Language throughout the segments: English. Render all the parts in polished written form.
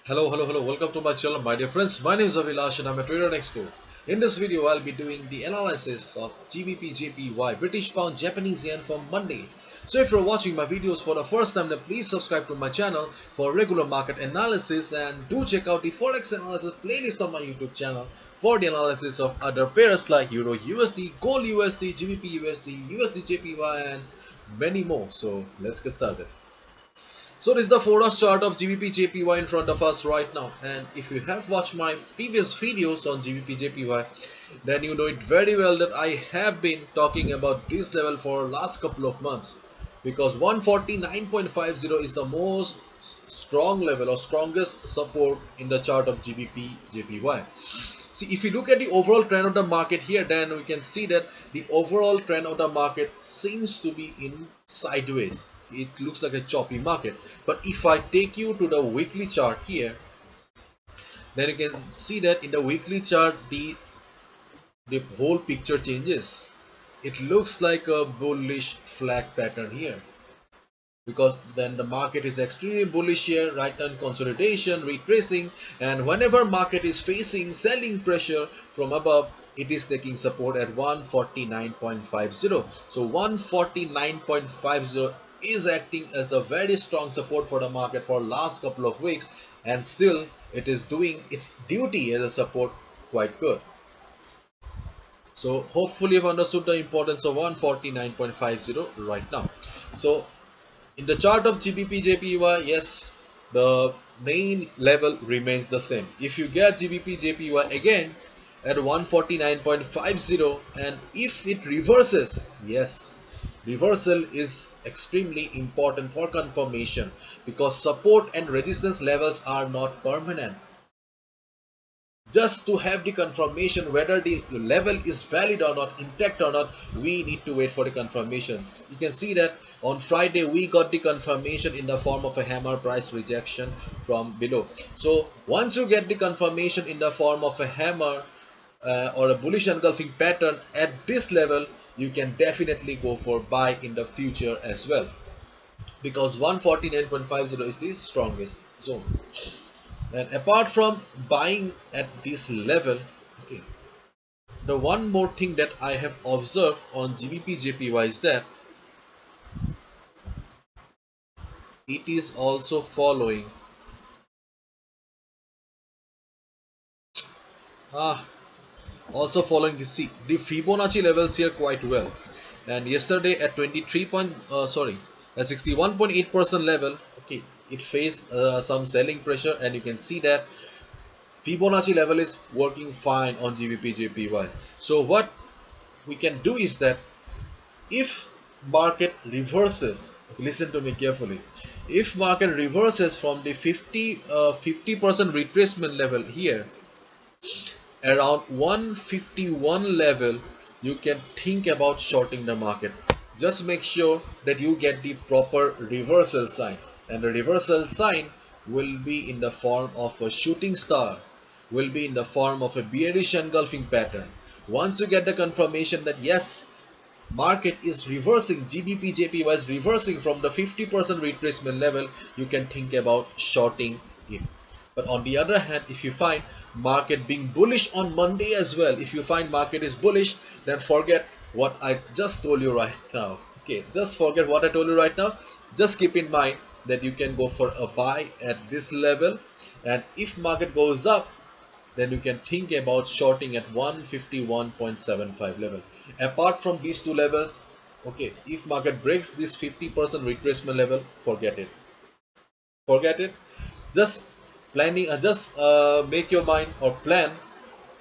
Hello. Welcome to my channel, my dear friends. My name is Avilash and I'm a trader next door. In this video, I'll be doing the analysis of GBPJPY, British Pound, Japanese Yen for Monday. So if you're watching my videos for the first time, then please subscribe to my channel for regular market analysis and do check out the Forex analysis playlist on my YouTube channel for the analysis of other pairs like Euro USD, Gold USD, GBP USD, USD JPY and many more. So let's get started. So this is the Forex chart of GBP JPY in front of us right now, and if you have watched my previous videos on GBP JPY, then you know it very well that I have been talking about this level for last couple of months, because 149.50 is the most strong level or strongest support in the chart of GBP JPY. See, if you look at the overall trend of the market here, then we can see that the overall trend of the market seems to be in sideways. It looks like a choppy market. But if I take you to the weekly chart here, then you can see that in the weekly chart the whole picture changes. It looks like a bullish flag pattern here, because then the market is extremely bullish here, right now in consolidation, retracing, and whenever market is facing selling pressure from above, it is taking support at 149.50. so 149.50 is acting as a very strong support for the market for last couple of weeks, and still it is doing its duty as a support quite good. So hopefully you've understood the importance of 149.50 right now. So in the chart of GBPJPY, yes, the main level remains the same. If you get GBPJPY again at 149.50, and if it reverses, yes, reversal is extremely important for confirmation, because support and resistance levels are not permanent. Just to have the confirmation whether the level is valid or not, intact or not, we need to wait for the confirmations. You can see that on Friday we got the confirmation in the form of a hammer price rejection from below. So once you get the confirmation in the form of a hammer or a bullish engulfing pattern at this level, you can definitely go for buy in the future as well, because 149.50 is the strongest zone. And apart from buying at this level, okay, the one more thing that I have observed on GBP JPY is that it is also following the Fibonacci levels here quite well. And yesterday at 61.8% level, okay, it faced some selling pressure, and you can see that Fibonacci level is working fine on GBP JPY. So what we can do is that if market reverses, listen to me carefully, if market reverses from the 50% retracement level here around 151 level, you can think about shorting the market. Just make sure that you get the proper reversal sign, and the reversal sign will be in the form of a shooting star, will be in the form of a bearish engulfing pattern. Once you get the confirmation that yes, market is reversing, GBP JPY is reversing from the 50% retracement level, you can think about shorting it. But on the other hand, if you find market being bullish on Monday as well, if you find market is bullish, then forget what I just told you right now. Okay, just forget what I told you right now. Just keep in mind that you can go for a buy at this level, and if market goes up, then you can think about shorting at 151.75 level. Apart from these two levels, okay, if market breaks this 50% retracement level, forget it. Forget it. Just make your mind or plan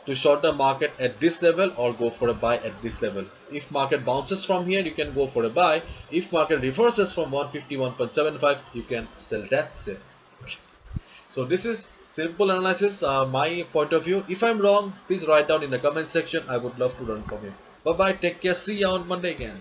to short the market at this level or go for a buy at this level. If market bounces from here, you can go for a buy. If market reverses from 151.75, you can sell. That's it. So this is simple analysis, my point of view. If I'm wrong, please write down in the comment section. I would love to learn from you. Bye bye, take care, see you on Monday again.